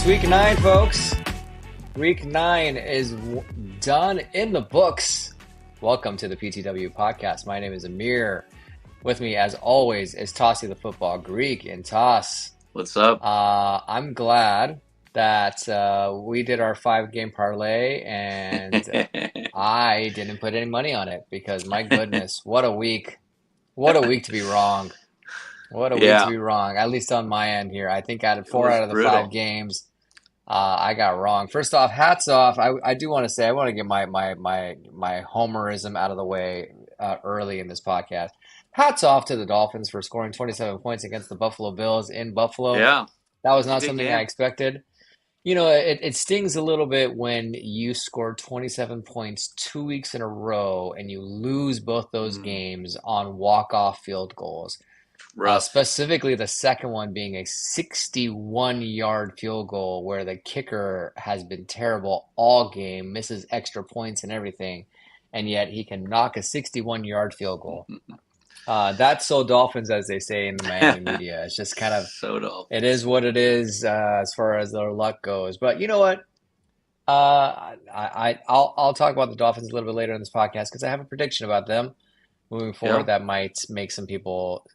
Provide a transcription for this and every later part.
It's week 9, folks. Week 9 is done in the books. Welcome to the PTW podcast. My name is Amir. With me, as always, is Tossie the Football Greek. And Toss, What's up? I'm glad that we did our 5-game parlay and I didn't put any money on it because, my goodness, what a week. What a week to be wrong. What a week to Yeah, be wrong, at least on my end here. I think out of it 4 was out of the 5 brutal. games, I got wrong. First off, hats off. I do want to say I want to get my homerism out of the way early in this podcast. Hats off to the Dolphins for scoring 27 points against the Buffalo Bills in Buffalo. Yeah, That it was was a not good something I game. expected. You know, it stings a little bit when you score 27 points 2 weeks in a row and you lose both those Mm, games on walk-off field goals. rough. Specifically, the second one being a 61-yard field goal where the kicker has been terrible all game, misses extra points and everything, and yet he can knock a 61-yard field goal. That's so Dolphins, as they say in the Miami media. It's just kind of, So it is Dolphins. what it is as far as their luck goes. But you know what? I'll talk about the Dolphins a little bit later in this podcast because I have a prediction about them moving forward Yeah. that might make some people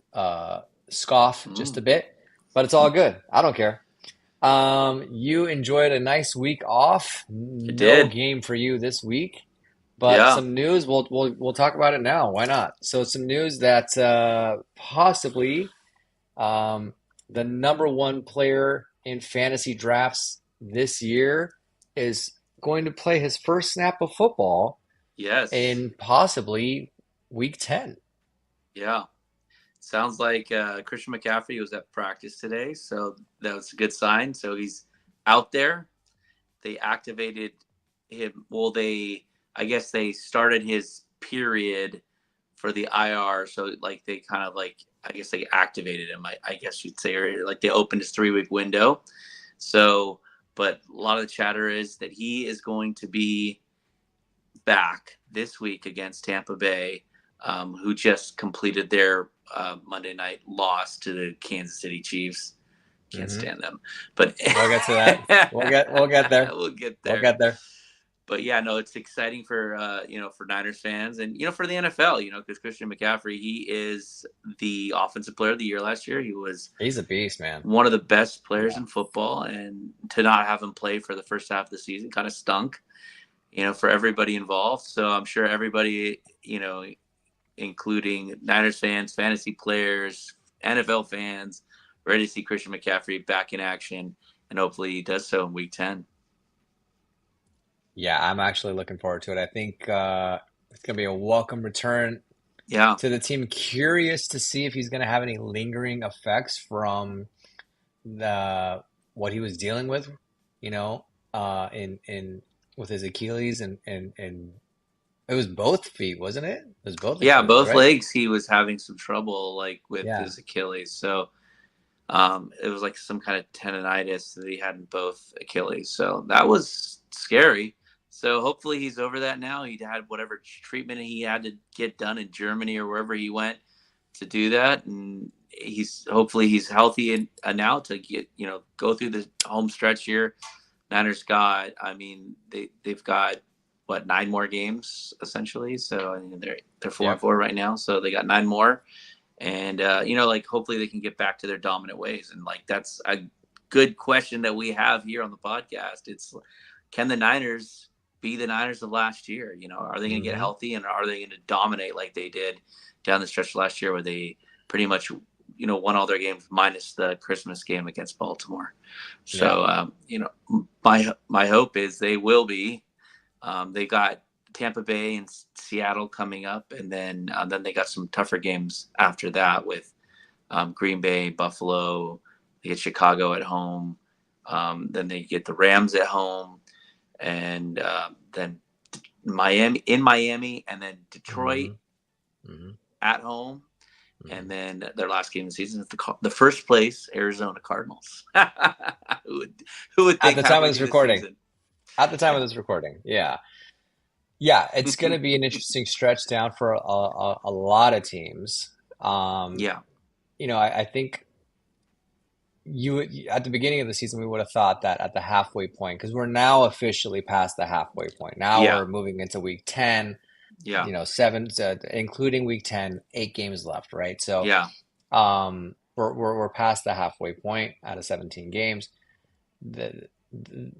scoff just Mm, a bit, but it's all good. I don't care. You enjoyed a nice week off. it No did. game for you this week, but Yeah. some news. We'll talk about it now. Why not? So some news that possibly um, the number one player in fantasy drafts this year is going to play his first snap of football Yes. in possibly week 10. Yeah. Sounds like Christian McCaffrey was at practice today, so that was a good sign. So he's out there. They activated him. Well, I guess they started his period for the IR. So like they kind of like, I guess they activated him. I guess you'd say, or like they opened his 3 week window. So, but a lot of the chatter is that he is going to be back this week against Tampa Bay, who just completed their Monday night loss to the Kansas City Chiefs. Can't Hmm. stand them, but We'll get to that. We'll get there. we'll get We'll there. get there. But yeah, no, it's exciting for for Niners fans and for the NFL, because Christian McCaffrey, he is the offensive player of the year last year. He was He's a beast, man. one of the best players Yeah. in football, and to not have him play for the first half of the season kind of stunk, for everybody involved. So I'm sure everybody, including Niners fans, fantasy players, NFL fans, ready to see Christian McCaffrey back in action, and hopefully he does so in Week 10. Yeah, I'm actually looking forward to it. I think it's going to be a welcome return Yeah, to the team. Curious to see if he's going to have any lingering effects from the what he was dealing with, you know, in with his Achilles and it was both feet, wasn't it? It was both yeah, Achilles, both right? legs he was having some trouble like with Yeah. his Achilles. So it was like some kind of tendonitis that he had in both Achilles. So that was scary. So hopefully he's over that now. He had whatever treatment he had to get done in Germany or wherever he went to do that, and hopefully he's healthy now to get go through the home stretch here. Niners got, I mean, they've got what, 9 more games essentially. So I mean, they're 4-4 Yep. right now. So they got 9 more, and like hopefully they can get back to their dominant ways. And like that's a good question that we have here on the podcast. It's, can the Niners be the Niners of last year? Are they going to get Hmm. healthy, and are they going to dominate like they did down the stretch last year, where they pretty much won all their games minus the Christmas game against Baltimore? Yeah. So my hope is they will be. They got Tampa Bay and Seattle coming up, and then they got some tougher games after that with Green Bay, Buffalo. They get Chicago at home. Then they get the Rams at home, and then Miami, and then Detroit Hmm. Hmm. at home, Hmm. and then their last game of the season is the first place Arizona Cardinals. who would who would At think the time of halfway this through the recording. season? At the time of Yeah, this recording. Yeah. Yeah, it's going to be an interesting stretch down for a lot of teams. Um, yeah, I think at the beginning of the season, we would have thought that at the halfway point, because we're now officially past the halfway point. Now Yeah, we're moving into week 10, yeah, seven, including week 10, 8 games left, right? So, yeah, we're past the halfway point out of 17 games. The,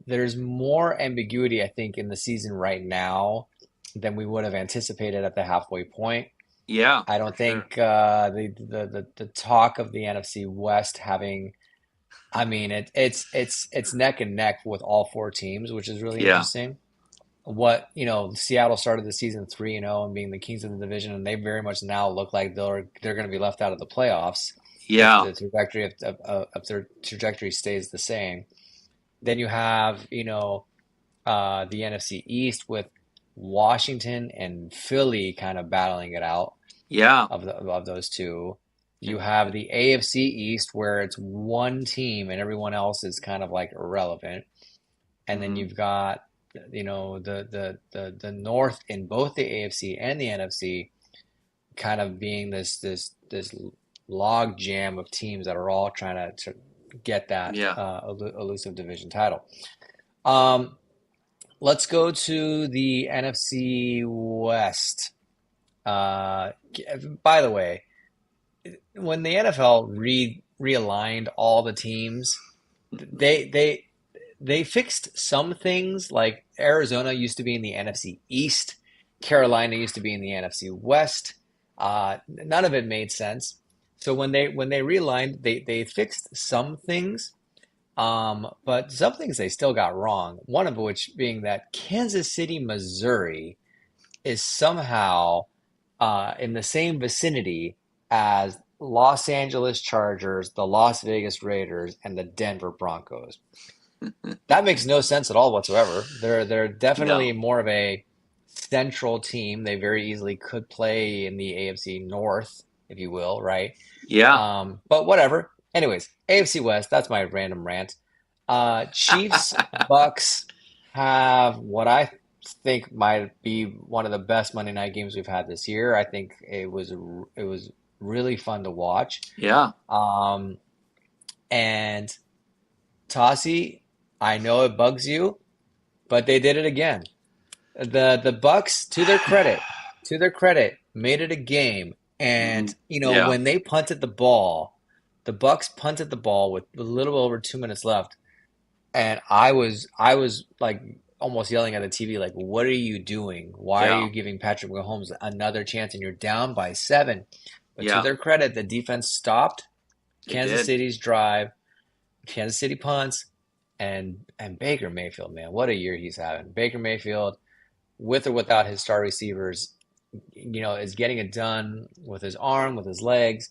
there's more ambiguity, I think, in the season right now than we would have anticipated at the halfway point. yeah, I for don't sure. think the talk of the NFC West having, I mean, it's neck and neck with all four teams, which is really Yeah, interesting. Seattle started the season 3-0 and being the kings of the division, and they very much now look like they're going to be left out of the playoffs if yeah, the trajectory of their trajectory stays the same. Then you have, the NFC East with Washington and Philly kind of battling it out yeah, of those two. You and have the AFC East where it's one team and everyone else is kind of like irrelevant. And then mhm, you've got, the North in both the AFC and the NFC kind of being this log jam of teams that are all trying to get that yeah. elusive division title. Um, let's go to the NFC West. Uh, by the way, when the NFL realigned all the teams, they they they fixed some things. Like Arizona used to be in the NFC East, Carolina used to be in the NFC West. None of it made sense. So when they realigned, they fixed some things, but some things they still got wrong. One of which being that Kansas City, Missouri, is somehow in the same vicinity as Los Angeles Chargers, the Las Vegas Raiders, and the Denver Broncos. That makes no sense at all whatsoever. They're definitely No. more of a central team. They very easily could play in the AFC North, if you will, right? Yeah. But whatever. Anyways, AFC West, that's my random rant. Chiefs, Bucks have what I think might be one of the best Monday night games we've had this year. I think it was really fun to watch. Yeah. Um, and Tossie, I know it bugs you, but they did it again. The Bucks, to their credit, made it a game. And Mhm. Yeah. when they punted the ball, the Bucks punted the ball with a little over 2 minutes left, and I was like almost yelling at the TV, like, "What are you doing? Why are Yeah. you giving Patrick Mahomes another chance? And you're down by 7." But to Yeah. their credit, the defense stopped It Kansas did. City's drive. Kansas City punts, and Baker Mayfield, man, what a year he's having. Baker Mayfield, with or without his star receivers, is getting it done with his arm, with his legs,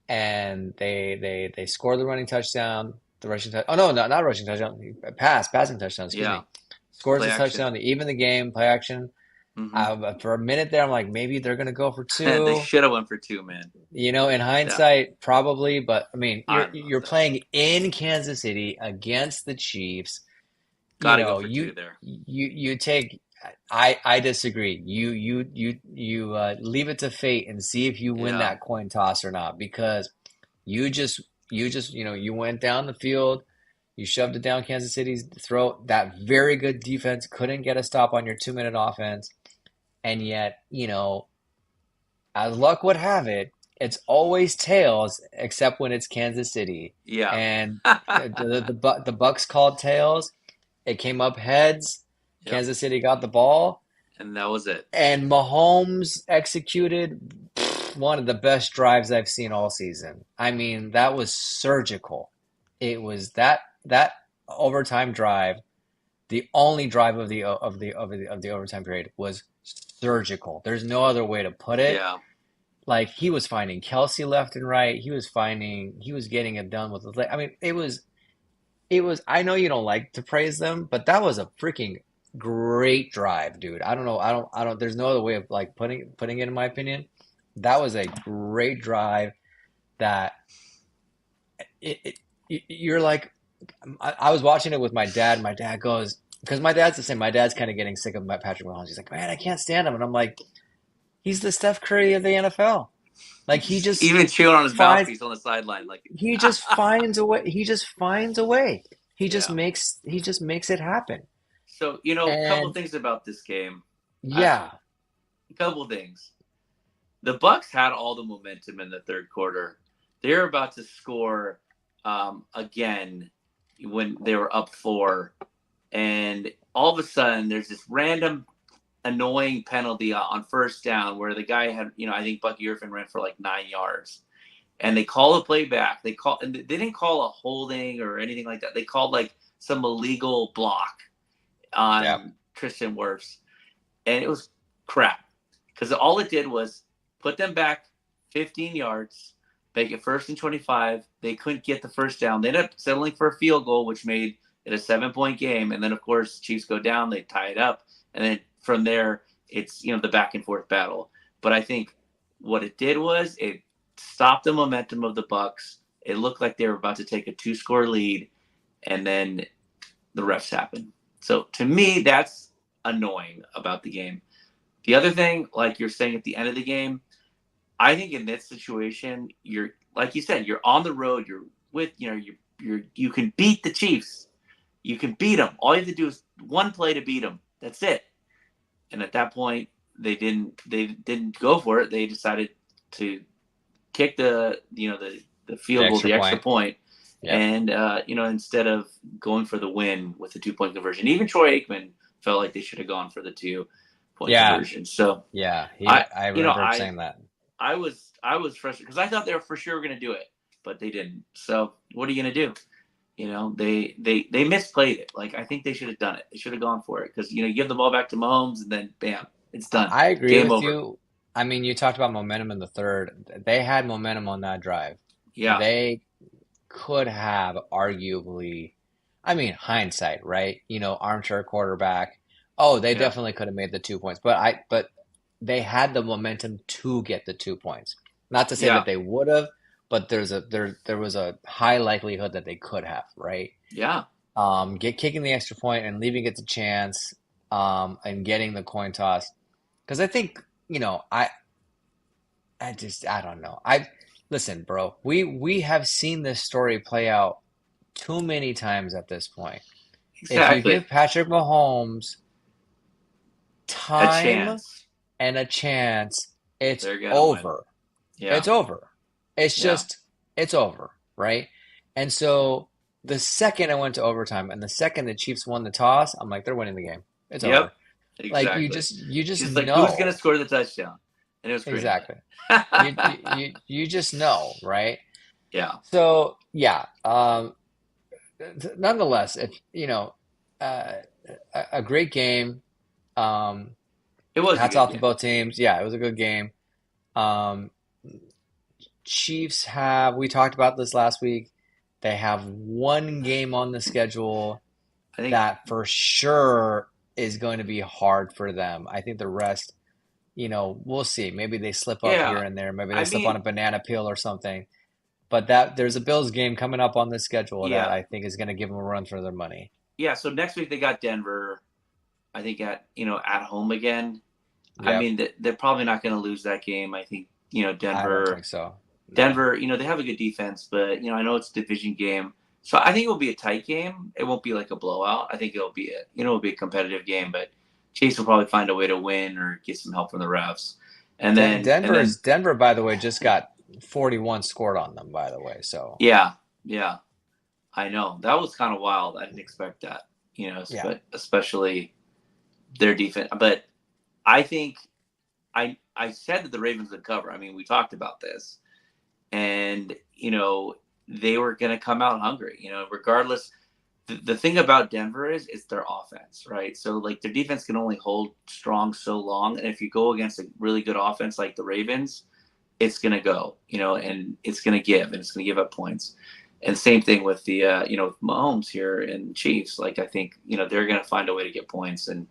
and they score the running touchdown, the rushing touchdown. Oh no, not rushing touchdown, passing touchdown. Excuse Yeah. me. Scores Play the action. touchdown to even the game, play action. Hmm. For a minute there, I'm like, maybe they're gonna go for They two. should have went for two, man. In Yeah. hindsight, probably, but I mean, I you're don't know you're though. playing in Kansas City against the Chiefs. Got to go for two there. You take. I disagree. You leave it to fate and see if you win Yeah. that coin toss or not, because you just you went down the field, you shoved it down Kansas City's throat. That very good defense couldn't get a stop on your 2-minute offense, and yet as luck would have it, it's always tails except when it's Kansas City. Yeah. And the Bucks called tails. It came up heads. Yep. Kansas City got the ball, And that was it. and Mahomes executed one of the best drives I've seen all season. I mean, that was surgical. It was that overtime drive, the only drive of the overtime period was surgical. There's no other way to put it. Yeah. Like, he was finding Kelsey left and right. He was getting it done with his leg. I mean, it was, I know you don't like to praise them, but that was a freaking great drive, dude. I don't know. I don't, there's no other way of like putting it in my opinion. That was a great drive that you're like, I was watching it with my dad. My dad goes, because my dad's the same. My dad's kind of getting sick of Patrick Mahomes. He's like, man, I can't stand him. And I'm like, he's the Steph Curry of the NFL. Like he just Even chewing on his finds mouthpiece on the sideline, like, he just finds a way. He just finds a way. yeah. He just makes it happen. So a couple And things about this game. A yeah, couple things. The Bucks had all the momentum in the third quarter. They're about to score again when they were up 4, and all of a sudden there's this random annoying penalty on first down where the guy had, I think Bucky Irvin ran for like 9 yards, and they call a play back. And they didn't call a holding or anything like that. They called like some illegal block yeah, on Tristan Wirfs, and it was crap because all it did was put them back 15 yards, make it 1st and 25. They couldn't get the first down. They ended up settling for a field goal, which made it a 7-point game. And then, of course, Chiefs go down, they tie it up, and then from there, it's the back and forth battle. But I think what it did was it stopped the momentum of the Bucks. It looked like they were about to take a 2-score lead, and then the refs happened. So to me, that's annoying about the game. The other thing, like you're saying at the end of the game, I think in this situation, you're like you said, you're on the road. You're with you can beat the Chiefs. You can beat them. All you have to do is one play to beat them. That's it. And at that point, they didn't go for it. They decided to kick the the field goal, extra the extra point. point, Yep. and instead of going for the win with the 2-point conversion, even Troy Aikman felt like they should have gone for the 2-point Yeah, conversion. So yeah. He, I I you know remember him I saying that. I was frustrated because I thought they were for sure going to do it, but they didn't. So what are you going to do? They misplayed it. Like I think they should have done it. They should have gone for it because you give the ball back to Mahomes and then bam, it's done. I agree Game with over. you. I mean, you talked about momentum in the third. They had momentum on that drive. Yeah, They could have arguably, I mean, hindsight, right? Armchair quarterback. Oh, they yeah, definitely could have made the 2 points, but they had the momentum to get the 2 points. Not to say yeah, that they would have, but there was a high likelihood that they could have, right? yeah. Get kicking the extra point and leaving it to chance, and getting the coin toss. Because I think, I don't know. Listen, bro. We have seen this story play out too many times at this point. If you Exactly. give Patrick Mahomes A time chance. and a chance, it's They're gonna win. over. Yeah, It's over. It's yeah, just, it's over, right? And so the second I went to overtime and the second the Chiefs won the toss, I'm like, they're winning the game. It's yep, over. Like exactly. you just Just like who's gonna know. score the touchdown, and it was Kareem Exactly. Hunt. You just know, right? Yeah, So yeah. Nonetheless, if uh, a great game. Um, it was a Hats good off to game. both teams. Yeah, it was a good game. Um, Chiefs have, we talked about this last week. They have one game on the schedule I think. that for sure is going to be hard for them. I think the rest, we'll see. Maybe they slip up Yeah, here and there. Maybe they I slip on mean, a banana peel or something. But that there's a Bills game coming up on the schedule that yeah, I think is going to give them a run for their money. yeah. So next week they got Denver. I think at home again. I Yep, mean, they're probably not going to lose that game. I think I don't Denver. think so. No, Denver, they have a good defense, but I know it's a division game, so I think it will be a tight game. It won't be like a blowout. I think it'll be a competitive game, but Chase will probably find a way to win or get some help from the refs, and then Denver, by the way, just got 41 scored on them, by the way. So yeah, yeah, I know that was kind of wild. I didn't expect that, yeah, but especially their defense. But I think I said that the Ravens would cover. I mean, we talked about this, and they were going to come out hungry. Regardless. The thing about Denver is it's their offense, right? So like their defense can only hold strong so long, and if you go against a really good offense like the Ravens, it's going to go, and it's going to give, and it's going to give up points. And same thing with the with Mahomes here and Chiefs. Like I think they're going to find a way to get points and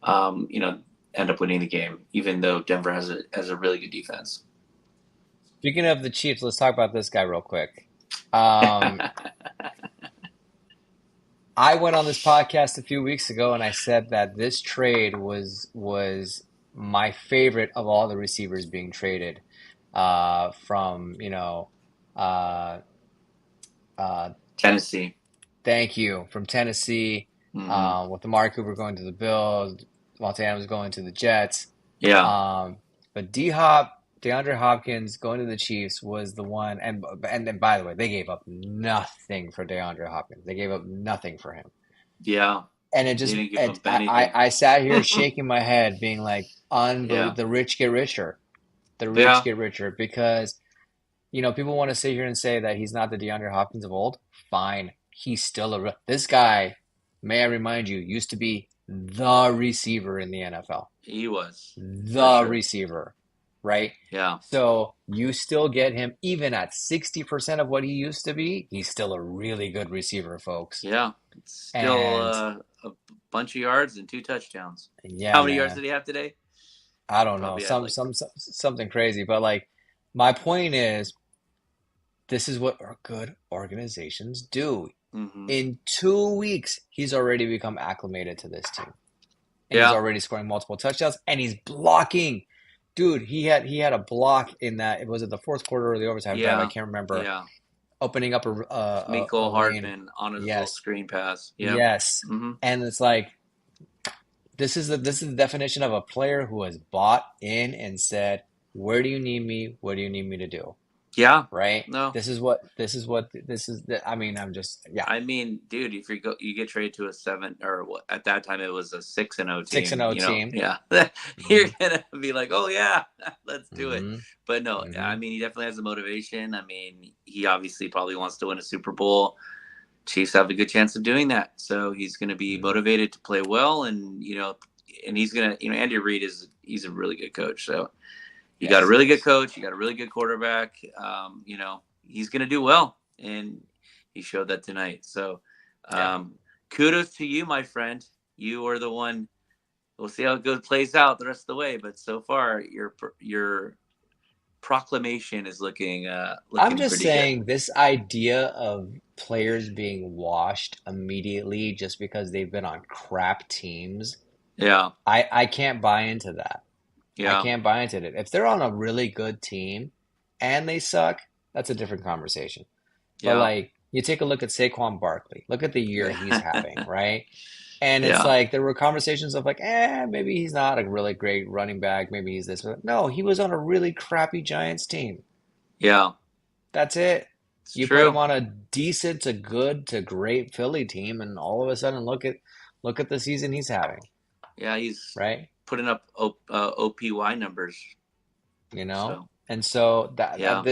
um, you know end up winning the game, even though Denver has a really good defense. speaking of the Chiefs, let's talk about this guy real quick. Um, I went on this podcast a few weeks ago and I said that this trade was my favorite of all the receivers being traded. from, uh, uh, Tennessee. thank you, from Tennessee, Hmm. with Amari Cooper going to the Bills, Devontae Adams going to the Jets. Yeah. Um, but D-Hop, DeAndre Hopkins going to the Chiefs was the one, and then by the way, they gave up nothing for DeAndre Hopkins. They gave up nothing for him. Yeah. And They didn't give it up anything. I sat here shaking my head, being like, Yeah. unbelievable. The rich get richer. The rich Yeah. get richer because people want to sit here and say that he's not the DeAndre Hopkins of old. Fine, he's still this guy. May I remind you, used to be the receiver in the NFL, He was for the sure. receiver, right? Yeah. So you still get him even at 60% of what he used to be. He's still a really good receiver, folks. Yeah. It's still And a bunch of yards and 2 touchdowns. yeah, How many yards man. did he have today? I don't know, Probably had like. something crazy, but like my point is, this is what good organizations do. Hmm. In 2 weeks, he's already become acclimated to this team, and he's Yeah. already scoring multiple touchdowns, and he's blocking. Dude, he had a block in that. Was it the fourth quarter or the overtime drive? I Yeah. can't remember. Yeah. Opening up a Miko lane. Hardman on his little Yes, screen pass. Yep. yes, Hmm. and it's like this is the definition of a player who has bought in and said, "Where do you need me? What do you need me to do?" Yeah. Right? No. I mean, I'm just, yeah, I mean, dude, if you get traded to a 7 or what at that time it was a 6-0 6 and team, 0 team. yeah, you're Hmm. gonna be like, oh yeah, let's do it. Hmm. But no, I Hmm. mean, he definitely has the motivation. I mean, he obviously probably wants to win a Super Bowl. Chiefs have a good chance of doing that, so he's going to be Hmm. motivated to play well, and he's gonna, Andy Reid he's a really good coach, so you got a Yes. really good coach, you got a really good quarterback. He's going to do well, and he showed that tonight. So, Yeah. um, kudos to you, my friend. You are the one. We'll see how it goes plays out the rest of the way, but so far your proclamation is looking I'm looking just pretty good. saying this idea of players being washed immediately just because they've been on crap teams, Yeah, I can't buy into that. I yeah, can't buy into it. If they're on a really good team and they suck, that's a different conversation. But yeah, like, you take a look at Saquon Barkley. Look at the year he's yeah, having, right? And it's yeah, like there were conversations of like, maybe he's not a really great running back. Maybe he's this. No, he was on a really crappy Giants team. yeah. That's it. It's You put him true. on a decent to good to great Philly team, and all of a sudden, look at the season he's having, Yeah, he's right? putting up OPY numbers. You know? So And so yeah,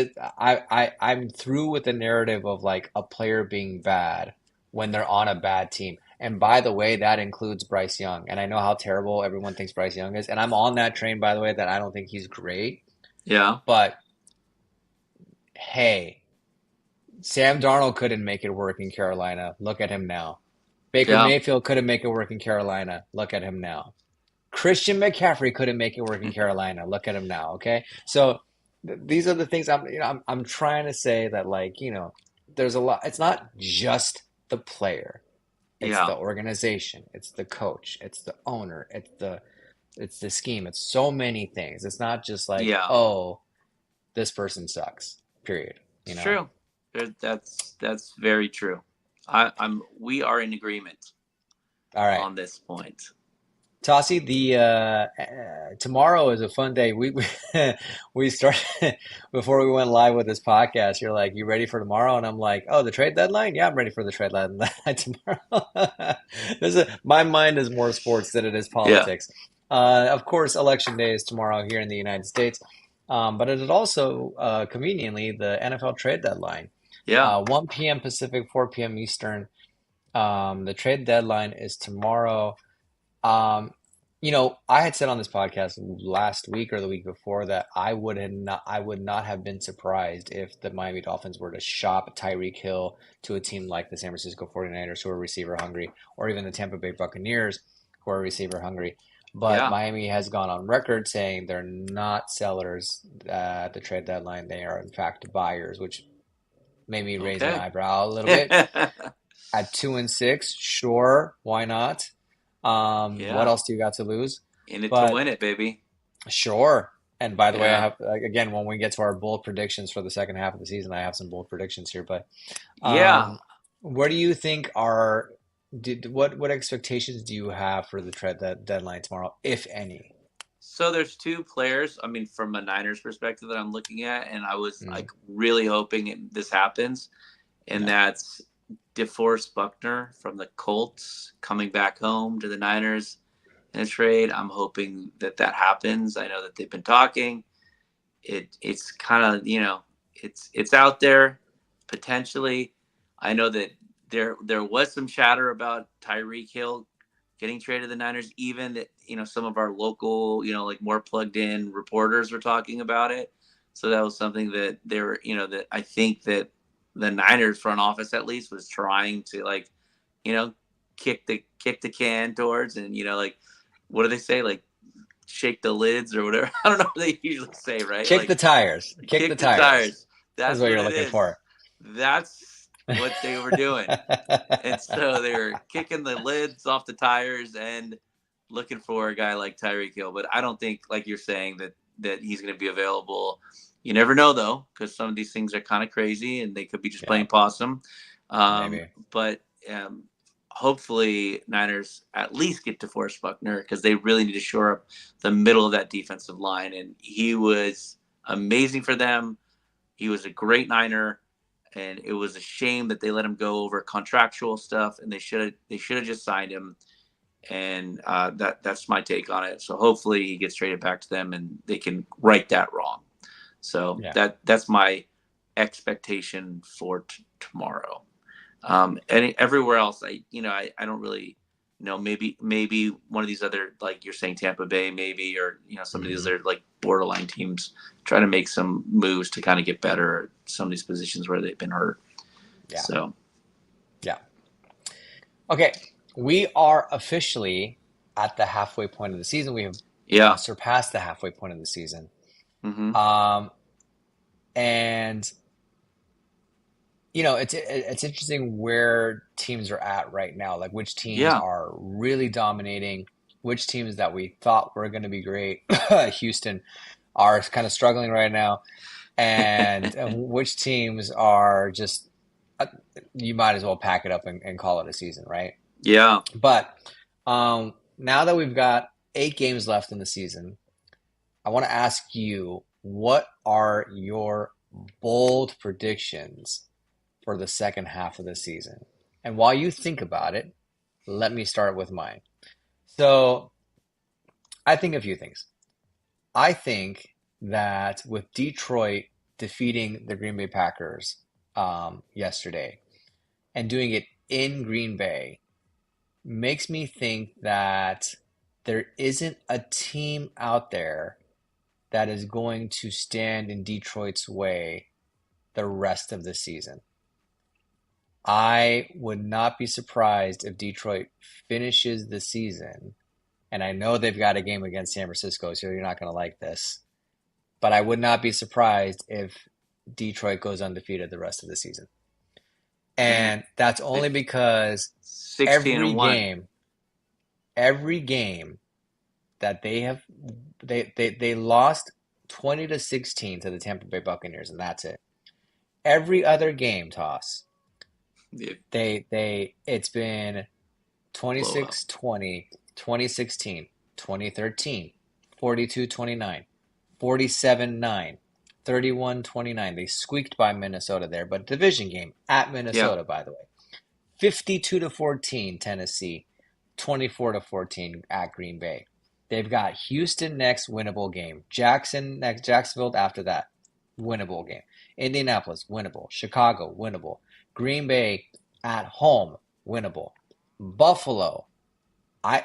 I'm through with the narrative of like a player being bad when they're on a bad team. And by the way, that includes Bryce Young. And I know how terrible everyone thinks Bryce Young is. And I'm on that train, by the way, that I don't think he's great. yeah, But hey, Sam Darnold couldn't make it work in Carolina. Look at him now. Baker yeah, Mayfield couldn't make it work in Carolina. Look at him now. Christian McCaffrey couldn't make it work in Carolina. Look at him now. Okay, so these are the things I'm trying to say that, like, there's a lot. It's not just the player. It's yeah, the organization. It's the coach. It's the owner. It's the scheme. It's so many things. It's not just like, yeah. oh, this person sucks. Period. It's true. That's very true. We are in agreement All right. on this point. Tossie, the tomorrow is a fun day. We started before we went live with this podcast. You're like, "You ready for tomorrow?" And I'm like, "Oh, the trade deadline? Yeah, I'm ready for the trade deadline tomorrow." My mind is more sports than it is Yeah, politics. Of course, election day is tomorrow here in the United States, but it is also conveniently the NFL trade deadline. yeah, 1 p.m. Pacific, 4 p.m. Eastern. The trade deadline is tomorrow. Um, I had said on this podcast last week or the week before that I would not have been surprised if the Miami Dolphins were to shop Tyreek Hill to a team like the San Francisco 49ers, who are receiver hungry, or even the Tampa Bay Buccaneers, who are receiver hungry. But yeah. Miami has gone on record saying they're not sellers at the trade deadline. They are in fact buyers, which made me raise my Okay. eyebrow a little bit. Yeah, At 2-6, sure, why not? What else do you got to lose? in it to But win it, baby. sure. And by the way, I Yeah. have again when we get to our bold predictions for the second half of the season, I have some bold predictions here. But Yeah. where do you think are what expectations do you have for the trade that deadline tomorrow, if any? So there's two players, I mean, from a Niners perspective that I'm looking at, and I was Mm, like really hoping this happens, and yeah, that's DeForest Buckner from the Colts coming back home to the Niners in a trade. I'm hoping that that happens. I know that they've been talking. It's kind of it's out there potentially. I know that there was some chatter about Tyreek Hill getting traded to the Niners. Even that some of our local like more plugged in reporters were talking about it. So that was something that they were that I think that the Niners front office at least was trying to like you know kick the can towards and like what do they say like shake the lids or whatever. I don't know what they usually say, right? kick the Like tires, kick the kick the tires tires. is That's what what you're it looking is. for. That's what they were doing. And so they were kicking the lids off the tires and looking for a guy like Tyreek Hill. But I don't think, like you're saying, that he's going to be available. You never know though, because some of these things are kind of crazy and they could be just Yeah, playing possum. maybe. But hopefully Niners at least get to Forrest Buckner because they really need to shore up the middle of that defensive line. And he was amazing for them. He was a great Niner, and it was a shame that they let him go over contractual stuff, and they should have just signed him. And that's my take on it. So hopefully he gets traded back to them, and they can right that wrong. So Yeah. that's my expectation for tomorrow. Everywhere else, I don't really know. Maybe one of these other like you're saying Tampa Bay, maybe or some of these Hmm. other like borderline teams try to make some moves to kind of get better at some of these positions where they've been hurt. Yeah. So Yeah. Okay. We are officially at the halfway point of the season. We have yeah, surpassed the halfway point of the season. hmm Um, and it's interesting where teams are at right now, like which teams yeah, are really dominating, which teams that we thought were going to be great, Houston, are kind of struggling right now, and which teams are just uh, you might as well pack it up and call it a season, right? yeah. But now that we've got 8 games left in the season, I want to ask you, what are your bold predictions for the second half of the season? And while you think about it, let me start with mine. So I think a few things. I think that with Detroit defeating the Green Bay Packers yesterday and doing it in Green Bay makes me think that there isn't a team out there that is going to stand in Detroit's way the rest of the season. I would not be surprised if Detroit finishes the season, and I know they've got a game against San Francisco, so you're not going to like this, but I would not be surprised if Detroit goes undefeated the rest of the season. Mm. And that's only because 16 every and one. game, every game that they lost 20-16 to the Tampa Bay Buccaneers, and that's it. Every other game, Toss, Yeah, it's been blowout. 26-20, 2016, 2013, 42-29, 47-9, 31-29. They squeaked by Minnesota there, but division game at Yeah, Minnesota, by the way. 52-14 Tennessee, 24-14 at Green Bay. They've got Houston next, winnable game. Jackson next, Jacksonville after that, winnable game. Indianapolis, winnable. Chicago, winnable. Green Bay at home, winnable. Buffalo,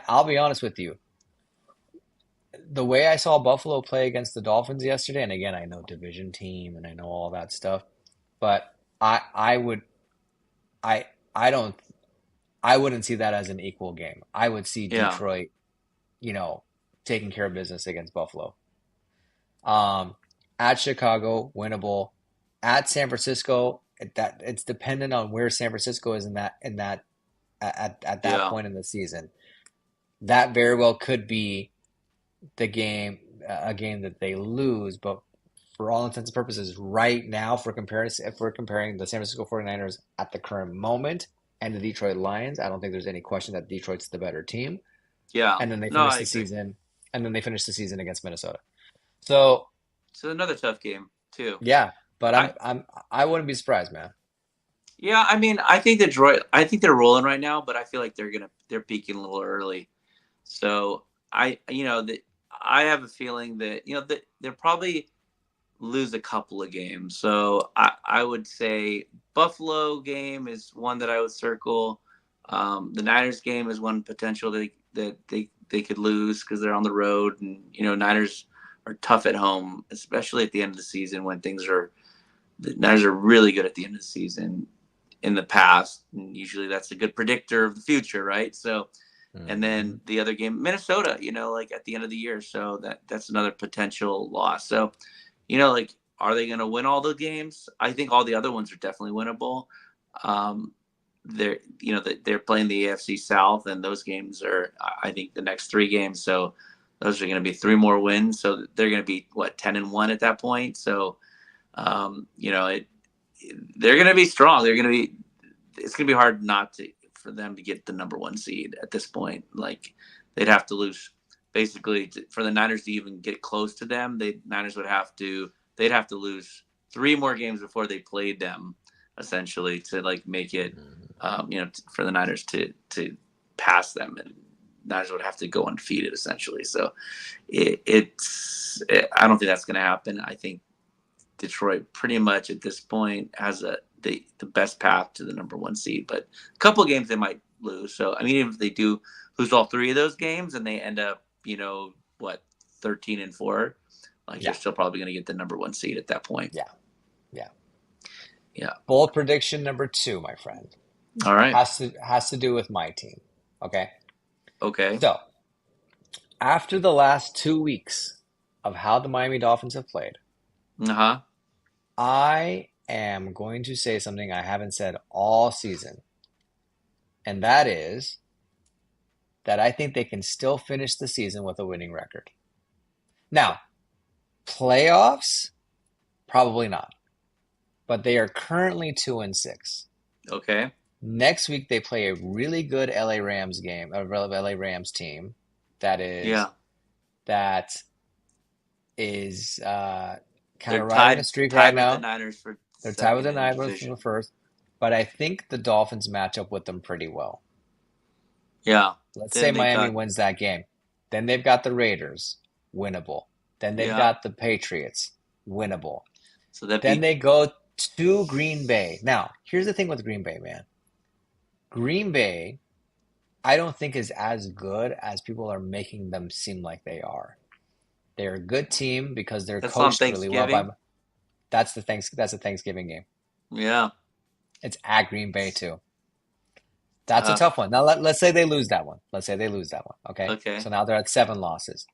I'll be honest with you. The way I saw Buffalo play against the Dolphins yesterday, and again, I know division team and I know all that stuff, but I would I I don't I wouldn't see that as an equal game. I would see yeah, Detroit, you know, taking care of business against Buffalo. Um, at Chicago, winnable. At San Francisco, that it's dependent on where San Francisco is in that at that yeah. point in the season. That very well could be the game. a game that they lose, but for all intents and purposes, right now, if we're comparing the San Francisco 49ers at the current moment and the Detroit Lions, I don't think there's any question that Detroit's the better team. Yeah. And then they No, finish I the agree. season, and then they finish the season against Minnesota. So So another tough game too. yeah, but I I wouldn't be surprised, man. Yeah, I mean, I think Detroit. I think they're rolling right now, but I feel like they're peaking a little early. So I have a feeling that that they'll probably lose a couple of games. So I would say Buffalo game is one that I would circle. The Niners game is one potential that they could lose because they're on the road, and Niners are tough at home, especially at the end of the season when things are. The Niners are really good at the end of the season in the past, and usually that's a good predictor of the future, right? So, and Hmm. then the other game, Minnesota, like at the end of the year, so that's another potential loss. So, like, are they going to win all the games? I think all the other ones are definitely winnable. Um, they're playing the AFC South, and those games are, I think, the next three games. So those are going to be three more wins. So they're going to be what 10-1 at that point. So it they're going to be strong. It's going to be hard not to for them to get the number one seed at this point. Like they'd have to lose basically for the Niners to even get close to them. Niners they'd have to lose three more games before they played them essentially to like make it, for the Niners to pass them, and Niners would have to go undefeated essentially. So I don't think that's going to happen. I think Detroit pretty much at this point has the best path to the number one seed, but a couple of games they might lose. So I mean, even if they do lose all three of those games and they end up, what 13-4, like they're Yeah, still probably going to get the number one seed at that point. yeah, yeah. Yeah. Bold prediction number two, my friend, All right. has to do with my team. Okay, Okay. so after the last 2 weeks of how the Miami Dolphins have played, Uh huh. I am going to say something I haven't said all season, and that is that I think they can still finish the season with a winning record. Now, playoffs, probably not, but they are currently 2-6. Okay. Next week they play a really good LA Rams game, a LA Rams team that is Yeah. that is kind They're of riding a tied streak right tied with the now. Niners for They're tied with second the in the Niners for the division. first, but I think the Dolphins match up with them pretty well. Yeah. Let's say Then they Miami got wins that game. Then they've got the Raiders, winnable. Then they've yeah. got the Patriots, winnable. So that Then beat they go to Green Bay. Now, here's the thing with Green Bay, man. Green Bay, I don't think is as good as people are making them seem like they are. They're a good team because they're that's on coached really well by. Thanksgiving. That's the Thanksgiving game. Yeah. It's at Green Bay too. That's a tough Tough. one. Now let's say they lose that one. Let's say they lose that one. Okay. Okay. So now they're at 7 losses.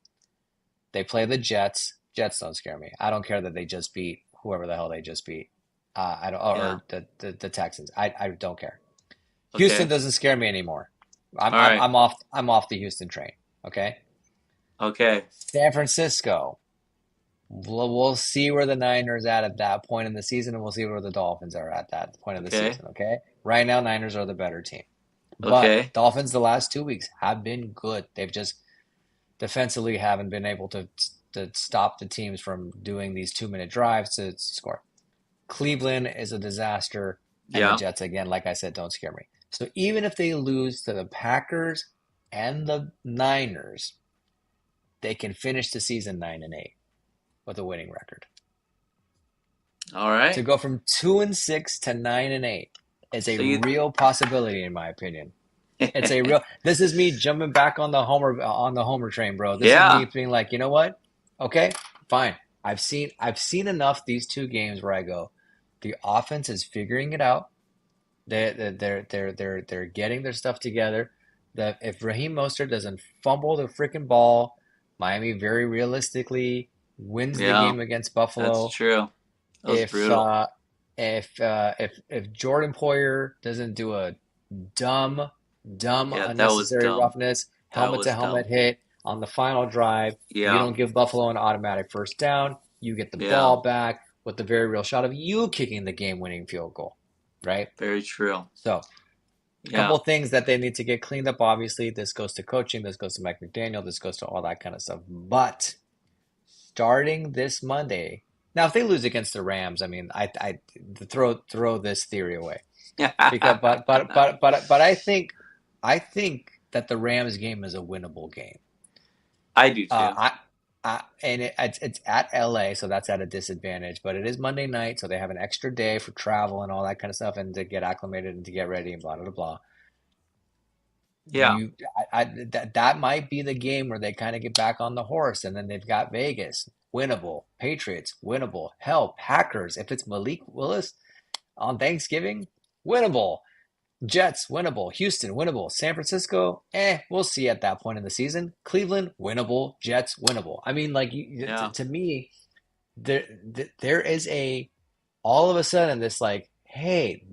They play the Jets. Jets don't scare me. I don't care that they just beat whoever the hell they just beat. I don't, Yeah. or the Texans. I don't care. Houston Okay. doesn't scare me anymore. I'm All I'm right. I'm off I'm off the Houston train. Okay. Okay. San Francisco. We'll see where the Niners at that point in the season, and we'll see where the Dolphins are at that point of the Okay. season. Okay. Right now, Niners are the better team, but Okay. Dolphins the last 2 weeks have been good. They've just defensively haven't been able to stop the teams from doing these 2 minute drives to score. Cleveland is a disaster, and the Yeah. Jets, again, like I said, don't scare me. So even if they lose to the Packers and the Niners, they can finish the season 9-8 with a winning record. All To right. go from 2-6 to 9-8 is a So you real possibility, in my opinion. It's a real. This is me jumping back on the Homer train, bro. This is me yeah. being like, you know what? Okay, fine. I've seen enough these two games where I go, the offense is figuring it out. They're getting their stuff together. That if Raheem Mostert doesn't fumble the freaking ball, Miami very realistically wins the Yeah. game against That's Buffalo. true. That was If brutal. uh, if Jordan Poyer doesn't do a dumb Yeah, that was unnecessary dumb. roughness, That helmet to was helmet dumb. hit on the final drive, you Yeah. don't give Buffalo an automatic first down. You get the Yeah. ball back with the very real shot of you kicking the game-winning field goal, right? Very true. So, a couple Yeah. of things that they need to get cleaned up. Obviously, this goes to coaching, this goes to Mike McDaniel, this goes to all that kind of stuff. But starting this Monday, now if they lose against the Rams, I mean, I throw this theory away because but I think that the Rams game is a winnable game. I do Uh, too. and it's at LA, so that's at a disadvantage. But it is Monday night, so they have an extra day for travel and all that kind of stuff, and to get acclimated and to get ready and blah blah blah. Yeah. You, that might be the game where they kind of get back on the horse, and then they've got Vegas, winnable, Patriots, winnable, hell, Packers. If it's Malik Willis on Thanksgiving, winnable. Jets, winnable. Houston, winnable. San Francisco, we'll see at that point in the season. Cleveland, winnable. Jets, winnable. I mean, like Yeah. to me, there is a all of a sudden this like, hey,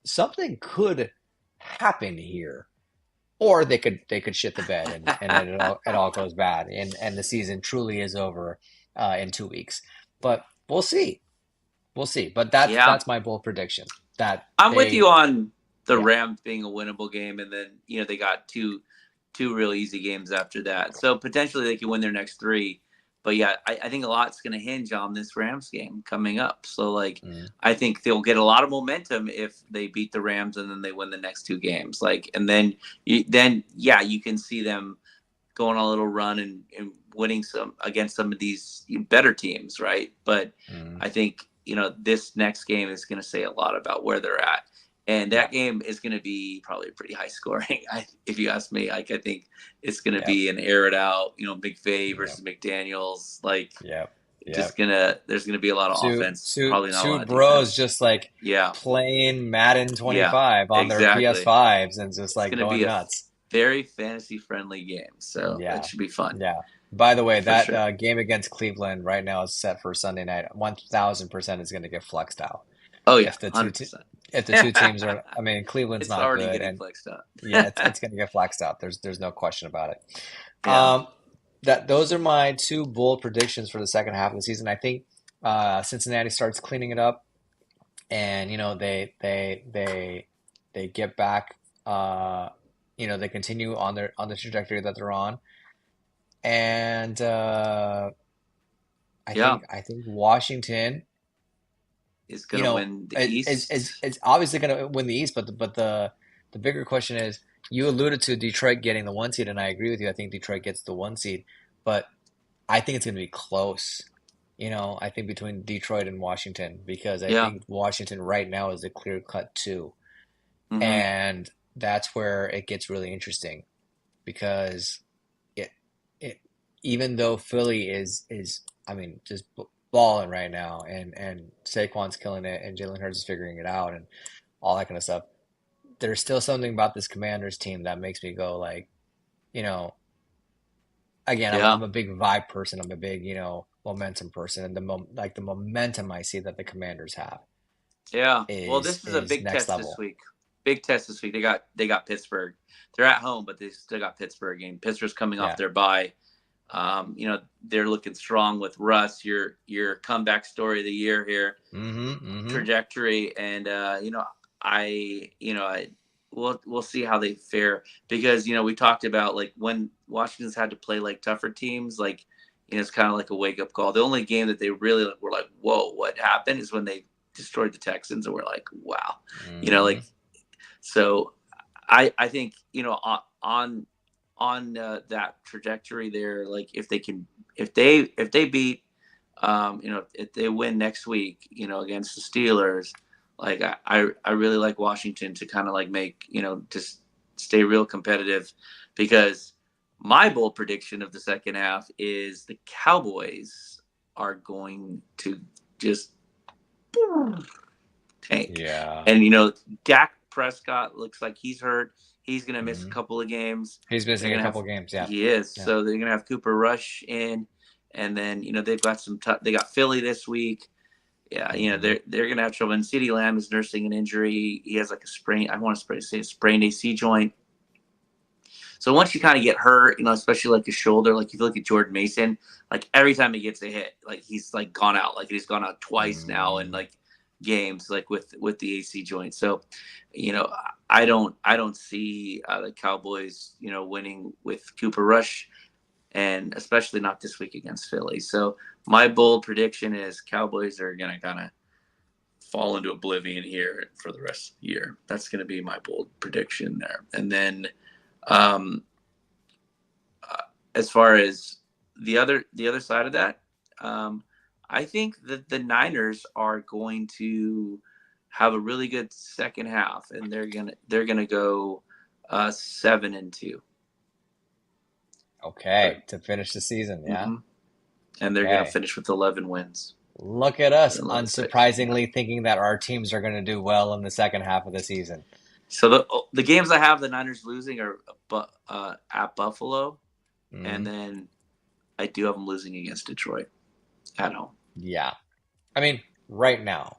something could happen here, or they could shit the bed and then it all goes bad and the season truly is over in 2 weeks. But we'll see. We'll see. But that's Yeah. that's my bold prediction that I'm with you they on the yeah. Rams being a winnable game, and then they got two real easy games after that. So potentially they can win their next three. But yeah, I think a lot's going to hinge on this Rams game coming up. So like, Mm. I think they'll get a lot of momentum if they beat the Rams and then they win the next two games. Like, and then you can see them going on a little run and winning some against some of these better teams, right? But Mm. I think this next game is going to say a lot about where they're at. And Yeah. that game is going to be probably pretty high scoring. If you ask me, like I think it's going to Yep. be an air it out. McVay Yep. versus McDaniels. Like Yep. just Yep. there's gonna be a lot of Two offense. two Probably not a two lot of bros defense. just like Yeah, playing Madden yeah, 25 on their exactly. PS5s and just It's like gonna going be a nuts. very fantasy friendly game. So that Yeah. should be fun Yeah. By the way, for that sure. game against Cleveland right now is set for Sunday night. 1000% is going to get flexed out. Oh yeah, If the two te 100%. if the two teams are, I mean, Cleveland's It's not already good, getting and flexed up. yeah, it's going to get flexed out. There's no question about it. Yeah, Um, that those are my two bold predictions for the second half of the season. I think Cincinnati starts cleaning it up, and they get back. They continue on the trajectory that they're on, and I yeah, think I think Washington, is gonna win the East. is obviously going to win the East, but the bigger question is, you alluded to Detroit getting the one seed, and I agree with you. I think Detroit gets the one seed, but I think it's going to be close. I think between Detroit and Washington, because I Yeah. think Washington right now is a clear cut two, Hmm. and that's where it gets really interesting because it it even though Philly is I mean just balling right now, and Saquon's killing it, and Jalen Hurts is figuring it out, and all that kind of stuff. There's still something about this Commanders team that makes me go like, you know, again, I'm Yeah, I'm a big vibe person. I'm a big, momentum person, and the momentum I see that the Commanders have yeah. Well, is this is a is big next test this level. week. Big test this week. They got Pittsburgh. They're at home, but they still got Pittsburgh. And Pittsburgh's coming off Yeah. their bye. They're looking strong with Russ. Your comeback story of the year here, Mm-hmm. Mm-hmm. trajectory, and I we'll see how they fare because we talked about like when Washington's had to play like tougher teams, like it's kind of like a wake up call. The only game that they really were like, whoa, what happened is when they destroyed the Texans, and we're like, wow, Mm-hmm. like so. I think on that trajectory there, like if they beat if they win next week, against the Steelers, like I really like Washington to kind of like make, just stay real competitive because my bold prediction of the second half is the Cowboys are going to just tank. Yeah. And Dak Prescott looks like he's hurt. He's going to miss a Mm-hmm. couple of games. He's They're missing a going to have couple games. Yeah. he is. Yeah. So they're going to have Cooper Rush in, and then they've got they got Philly this week. Yeah, Mm-hmm. they're going to have trouble. And CeeDee Lamb is nursing an injury. He has like a sprain. I want to say sprained AC joint. So once you kind of get hurt, especially like his shoulder, like if you look at Jordan Mason, like every time he gets a hit, like he's like gone out, like he's gone out twice now in Mm, like games, like with the AC joint. So, I don't see the Cowboys, winning with Cooper Rush, and especially not this week against Philly. So my bold prediction is Cowboys are gonna kind of fall into oblivion here for the rest of the year. That's going to be my bold prediction there. And then, um, as far as the other side of that, um, I think that the Niners are going to have a really good second half, and they're gonna go 7-2. okay, to finish the season, yeah. Mm-hmm. And they're gonna Okay. finish with 11 wins, Look at us, 11 picks. Yeah. unsurprisingly thinking that our teams are going to do well in the second half of the season. So the games I have the Niners losing are at Buffalo, and Hmm. then I do have them losing against Detroit at home. Yeah. I mean, right now,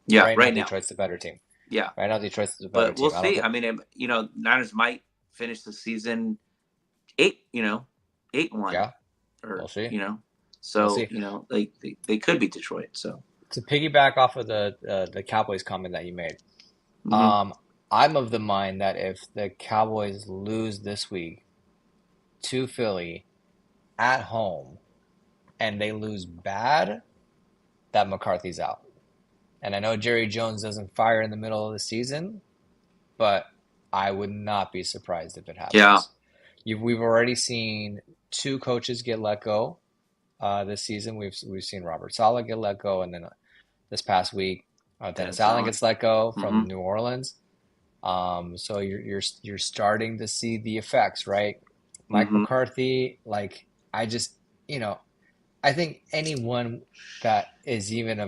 Yeah, right now, right now. Detroit's the better team. Yeah, Right now, Detroit's the better but we'll team. I don't see. think. I mean, Niners might finish the season eight, 8-1, Yeah, we'll or see. We'll so see. they could beat Detroit. So, To piggyback off of the Cowboys comment that you made, mm-hmm. um, I'm of the mind that if the Cowboys lose this week to Philly at home and they lose bad, that McCarthy's out. And I know Jerry Jones doesn't fire in the middle of the season, but I would not be surprised if it Yeah, happens. We've already seen two coaches get let go this season. We've seen Robert Saleh get let go, and then this past week, Dennis Dennis Allen Allen. gets let go Mm-hmm. from New Orleans. So you're starting to see the effects, right? Mike Mm-hmm. McCarthy, like I just, you know, I think anyone that is even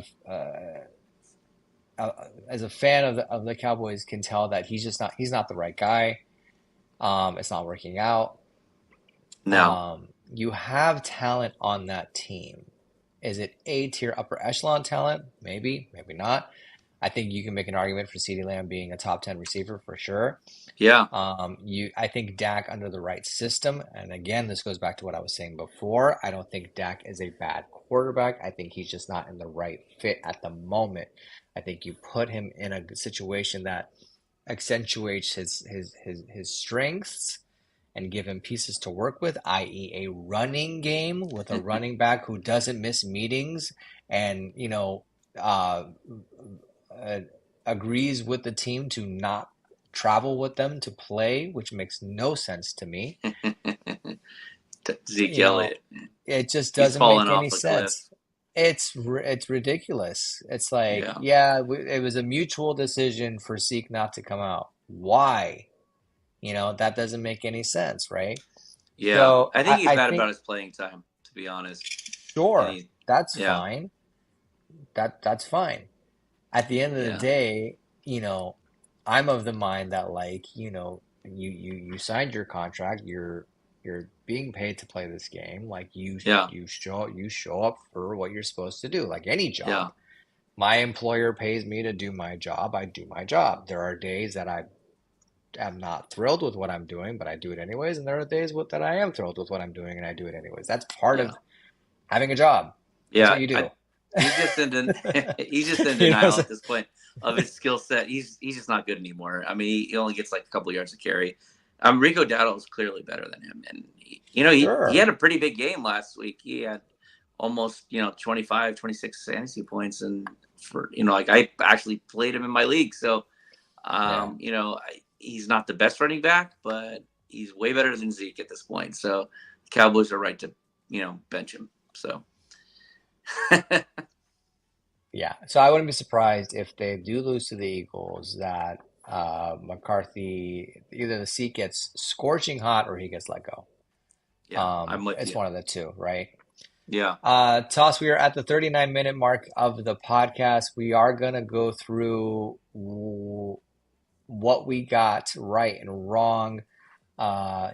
as a fan of the Cowboys can tell that he's not the right guy. It's not working out. No. You have talent on that team. Is it A tier upper echelon talent? Maybe, maybe not. I think you can make an argument for CeeDee Lamb being a top 10 receiver for sure. Yeah. I think Dak under the right system, and again, this goes back to what I was saying before. I don't think Dak is a bad quarterback. I think he's just not in the right fit at the moment. I think you put him in a situation that accentuates his strengths and give him pieces to work with, i.e., a running game with a running back who doesn't miss meetings and uh, uh, agrees with the team to not travel with them to play, which makes no sense to me. Zeke You know, Elliott. it just He's doesn't fallen make any off a cliff. sense. It's ridiculous. It's like, Yeah. yeah, it was a mutual decision for Zeke not to come out. Why? That doesn't make any sense, right? Yeah. So I think I, he's I mad about think his playing time, to be honest. And sure, that's yeah. fine. That's fine. At the end of the Yeah. day, I'm of the mind that like, you signed your contract, you're being paid to play this game. Like Yeah. you show up for what you're supposed to do, like any Yeah. job. My employer pays me to do my job, I do my job. There are days that I am not thrilled with what I'm doing, but I do it anyways, and there are days that I am thrilled with what I'm doing and I do it anyways. That's part Yeah. of having a job. That's Yeah. what you do. He's just in he's just in You know what I'm denial saying? at this point of his skill set. He's just not good anymore. I mean, he only gets like a couple yards of carry. Rico Dowdle is clearly better than him, and he had Sure. a pretty big game last week. He had almost 25, 26 fantasy points, and for like I actually played him in my league. So Yeah. he's not the best running back, but he's way better than Zeke at this point. So the Cowboys are right to bench him. So. Yeah. So I wouldn't be surprised if they do lose to the Eagles that McCarthy, either the seat gets scorching hot or he gets let go. Yeah, I'm with It's you. one of the two, right? Yeah. Toss, we are at the 39-minute mark of the podcast. We are going to go through what we got right and wrong uh,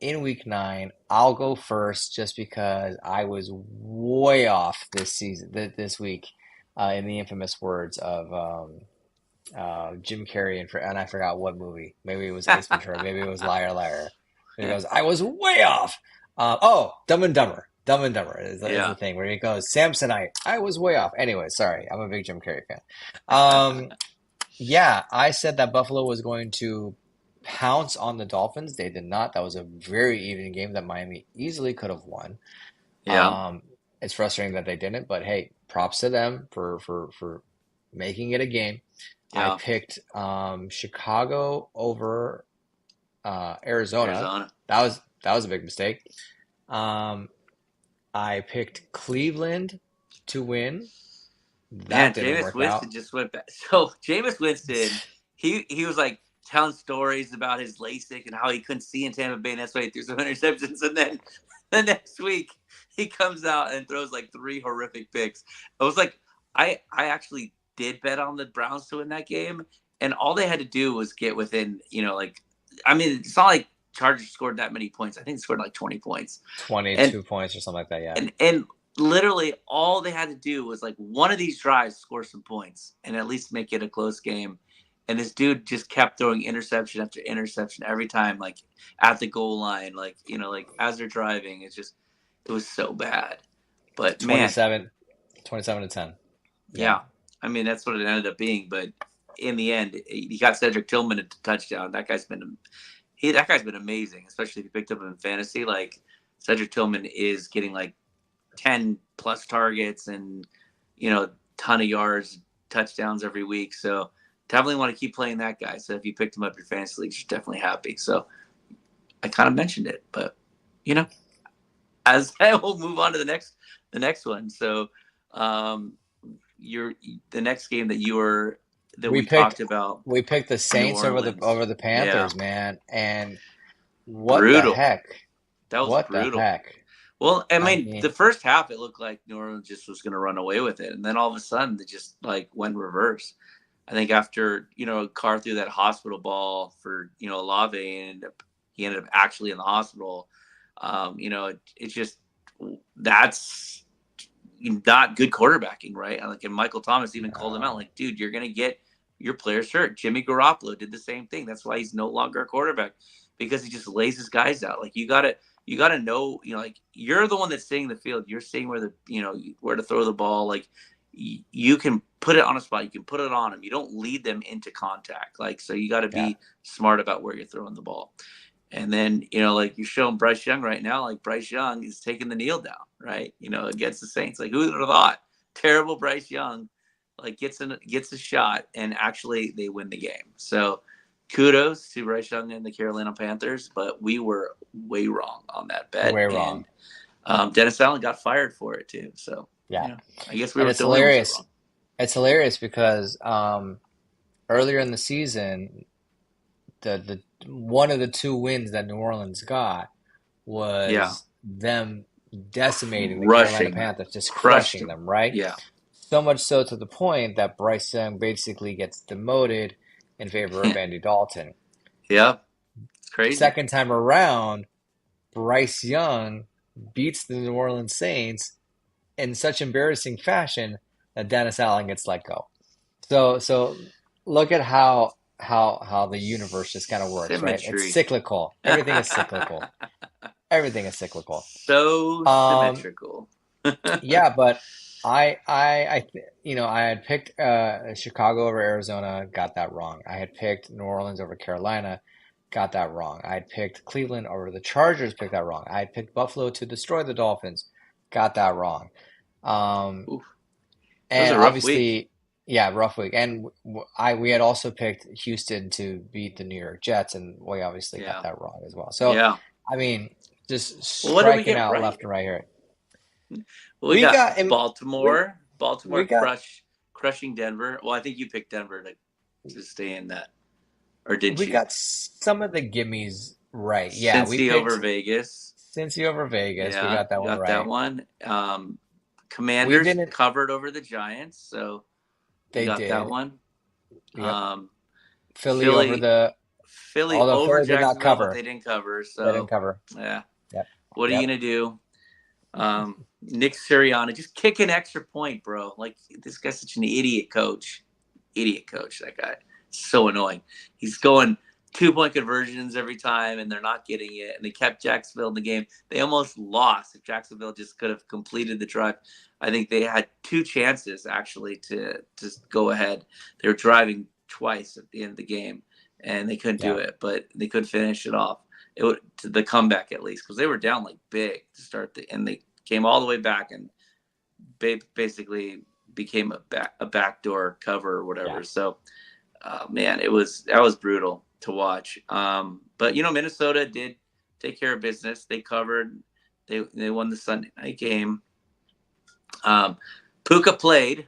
in week 9. I'll go first just because I was way off this season, this week, in the infamous words of Jim Carrey, and I forgot what movie. Maybe it was Ace Ventura. Maybe it was Liar Liar. He goes, I was way off. Dumb and Dumber. Dumb and Dumber is the Yeah. thing where he goes, Samsonite. I was way off. Anyway, sorry. I'm a big Jim Carrey fan. Um, yeah, I said that Buffalo was going to pounce on the Dolphins. They did not. That was a very even game that Miami easily could have won. Yeah. Um, it's frustrating that they didn't, but hey, props to them for making it a game. I Yeah. picked Chicago over Arizona. Arizona. That was a big mistake. Um, I picked Cleveland to win. Man, That didn't Jameis work Winston out. just went back. So Jameis Winston, he was like telling stories about his LASIK and how he couldn't see in Tampa Bay, and that's why he threw some interceptions. And then the next week he comes out and throws like 3 horrific picks. I was like, I actually did bet on the Browns to win that game, and all they had to do was get within, like, I mean, it's not like Chargers scored that many points. I think they scored like 20 points, and 22 points or something like that, yeah. and literally all they had to do was like one of these drives score some points and at least make it a close game. And this dude just kept throwing interception after interception every time, like at the goal line, like, like as they're driving. It was so bad. But man, 27, 27 to 10. Yeah. yeah, I mean, that's what it ended up being. But in the end, he got Cedric Tillman a touchdown. That guy's been amazing, especially if you picked up him in fantasy. Like, Cedric Tillman is getting like 10 plus targets and ton of yards, touchdowns every week. So definitely want to keep playing that guy. So if you picked him up your fantasy league, you're definitely happy. So I kind of mentioned it, but as I will move on to the next one. So the next game that We we picked talked about, we picked the New Saints over the Orleans. Yeah, Panthers, man. And what the brutal. heck? That was What the brutal. heck? Well, I I mean, the mean, first half it looked like New Orleans just was going to run away with it, and then all of a sudden they just like went reverse. I think after Carr threw that hospital ball for Olave, and he ended up actually in the hospital. It's just that's not good quarterbacking, right? And Michael Thomas even called him out, like, dude, you're going to get your players hurt. Jimmy Garoppolo did the same thing. That's why he's no longer a quarterback, because he just lays his guys out. Like, you gotta know, like, you're the one that's seeing the field. You're seeing where to throw the ball. Like, you can put it on a spot. You can put it on them. You don't lead them into contact. Like, so you got to yeah. be smart about where you're throwing the ball. And then, like you're showing Bryce Young right now, like Bryce Young is taking the kneel down, right? Against the Saints. Like, who would have thought? Terrible Bryce Young, like, gets a shot, and actually they win the game. So kudos to Bryce Young and the Carolina Panthers, but we were way wrong on that bet. Way And wrong. Dennis Allen got fired for it too. So, Yeah. I guess we And were it's the only ones that were hilarious. wrong. It's hilarious because earlier in the season, the one of the 2 wins that New Orleans got Yeah. was them decimating the Carolina Crushing them. Panthers, just Crushed crushing them. them, right? Yeah. So much so to the point that Bryce Young basically gets demoted in favor of Andy Dalton. Yeah. It's crazy. Second time around, Bryce Young beats the New Orleans Saints in such embarrassing fashion that Dennis Allen gets let go. So look at how the universe just kind of works, right? It's Symmetry. cyclical. Everything is cyclical. Everything is cyclical. So Um, symmetrical. yeah, but I had picked Chicago over Arizona, got that wrong. I had picked New Orleans over Carolina, got that wrong. I had picked Cleveland over the Chargers, picked that wrong. I had picked Buffalo to destroy the Dolphins, got that wrong. Um, Oof. It was and a rough week. obviously, yeah, rough week. And we had also picked Houston to beat the New York Jets, and we obviously got Yeah. that wrong as well. So, Yeah. I mean, just Well, what did we striking get out right? left and right here. Well, we We got got him. We Baltimore. we Baltimore got crushing Denver. Well, I think you picked Denver to stay in that, or did we you? got some of the gimmies right. Yeah, we Cincy over picked Vegas. Cincy over Vegas. We Yeah, got that you one got that right. one. We Commanders didn't. covered over the Giants, so you They got that did. one. Yep. Um, Philly over Philly, the. Philly Although over Philly did not Jacksonville, but cover. they didn't cover. They didn't So cover. yeah, Yep. what are you Yep. gonna do? Nick Sirianni, just kick an extra point, bro. Like, this guy's such an idiot coach. Idiot coach, that guy. So annoying. 2-point conversions every time, and they're not getting it. And they kept Jacksonville in the game. They almost lost. If Jacksonville just could have completed the drive, I think they had 2 chances actually to go ahead. They were driving twice at the end of the game, and they couldn't do it. But they could finish it off. It would to the comeback at least, because they were down like big to start and they came all the way back and basically became a backdoor cover or whatever. So, man, that was brutal to watch. But Minnesota did take care of business. They covered. They won the Sunday night game. Puka played.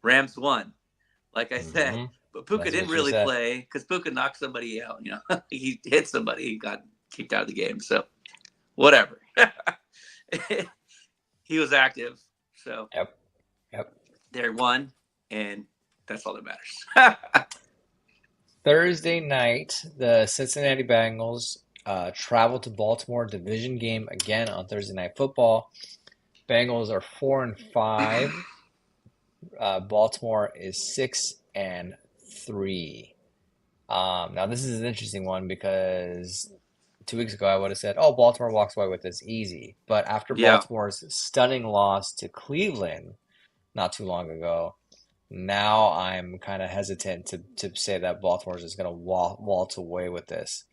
Rams won. Like I said, but Puka didn't really play because Puka knocked somebody out. He hit somebody. He got kicked out of the game. So, whatever. He was active. So, yep. They won, and that's all that matters. Thursday night, the Cincinnati Bengals travel to Baltimore, division game again on Thursday Night Football. Bengals are 4-5. Baltimore is 6-3. Now this is an interesting one because 2 weeks ago I would have said, "Oh, Baltimore walks away with this easy," but after Baltimore's stunning loss to Cleveland not too long ago, now I'm kind of hesitant to say that Baltimore is just going to waltz away with this.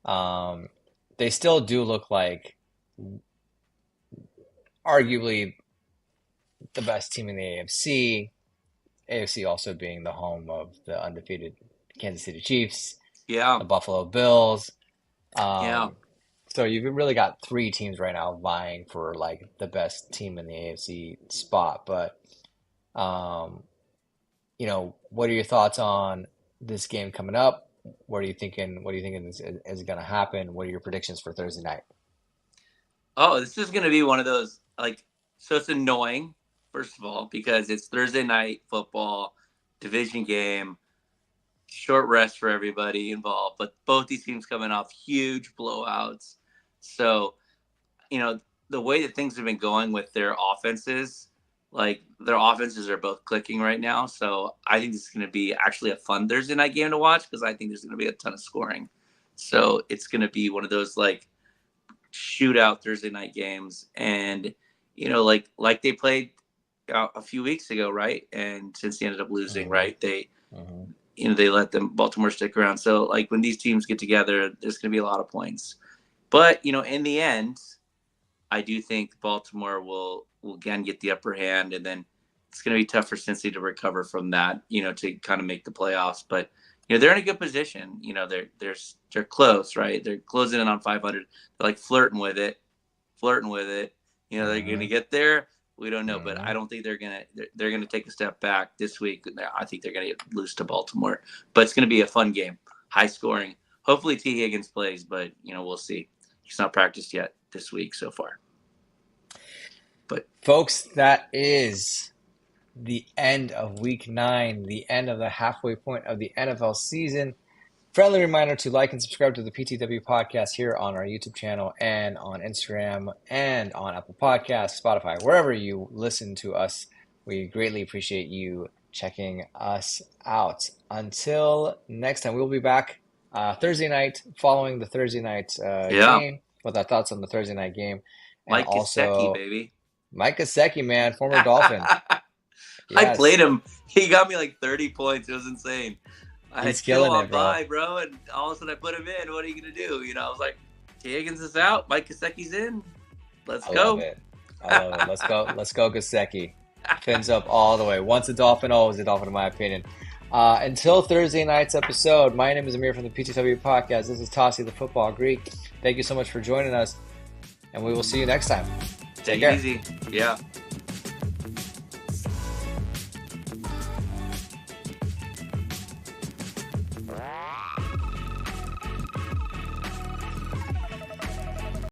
They still do look like arguably the best team in the AFC. AFC also being the home of the undefeated Kansas City Chiefs, the Buffalo Bills. So you've really got 3 teams right now vying for like the best team in the AFC spot. But what are your thoughts on this game coming up? What are you thinking is going to happen? What are your predictions for Thursday night? Oh, this is going to be one of those, so it's annoying, first of all, because it's Thursday night football, division game, short rest for everybody involved, but both these teams coming off huge blowouts. So, the way that things have been going with their offenses, their offenses are both clicking right now. So I think this is going to be actually a fun Thursday night game to watch because I think there's going to be a ton of scoring. So it's going to be one of those shootout Thursday night games. And, like they played a few weeks ago, right? And since they ended up losing, right? They let Baltimore stick around. So when these teams get together, there's going to be a lot of points. But, in the end, I do think Baltimore will again get the upper hand, and then it's going to be tough for Cincy to recover from that, to kind of make the playoffs. But they're in a good position. They're close, right? They're closing in on 500. They're flirting with it. They're going to get there. We don't know, but I don't think they're going to take a step back this week. I think they're going to get loose to Baltimore. But it's going to be a fun game, high scoring. Hopefully T. Higgins plays, but we'll see. He's not practiced yet this week so far. But folks, that is the end of week 9, the end of the halfway point of the NFL season. Friendly reminder to like and subscribe to the PTW podcast here on our YouTube channel and on Instagram and on Apple Podcasts, Spotify, wherever you listen to us. We greatly appreciate you checking us out. Until next time, we'll be back Thursday night following the Thursday night game with our thoughts on the Thursday night game. And Mike Gesicki, baby. Mike Gesicki, man, former Dolphin. I played him. He got me 30 points. It was insane. He's killing it, bro. And all of a sudden I put him in. What are you going to do? I was like, Higgins is out. Mike Gesicki's in. Let's go. I love it. Let's go Gesicki. Fins up all the way. Once a Dolphin, always a Dolphin in my opinion. Until Thursday night's episode, my name is Amir from the PTW podcast. This is Tassi the Football Greek. Thank you so much for joining us, and we will see you next time. Take it easy. Yeah.